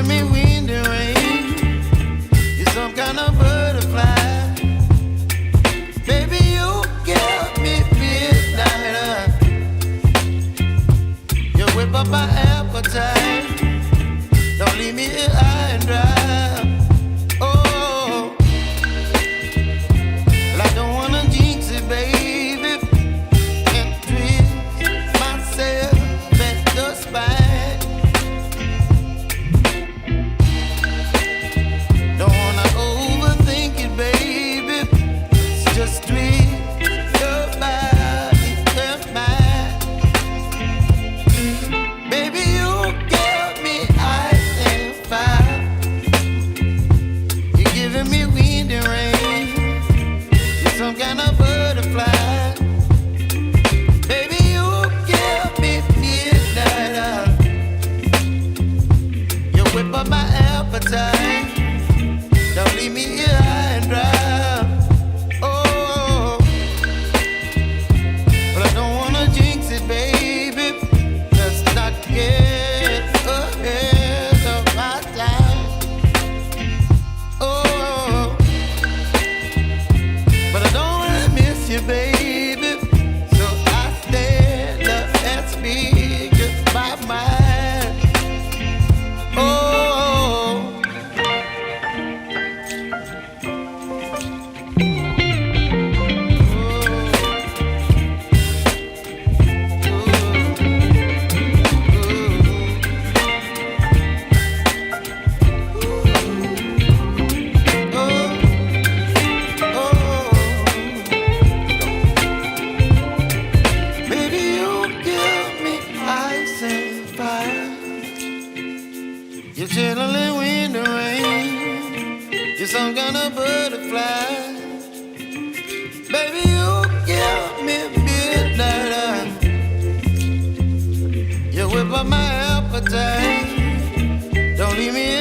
giving me wind and rain. You're some kind of butterfly. Baby, you give me midnight. You whip up my appetite. Don't leave me here high and dry. Oh, well, I don't wanna jinx it, baby. Can't twist myself at the spine. Don't wanna overthink it, baby. It's just twist your body and mine. Baby, you give me ice and fire. You're giving me wind and rain. You're some kind of butterfly. Baby, you give me midnight. You whip up my appetite. Don't leave me here high and dry. Oh, but I don't wanna jinx it, baby. Let's not get ahead of my time. Oh, but I don't wanna miss you, baby. So I stand up and speak just my mind. Oh. Baby, you give me ice and fire. You're chilling wind and rain. You're some kind of butterfly. Baby, you give me midnight. You whip up my appetite. Don't leave me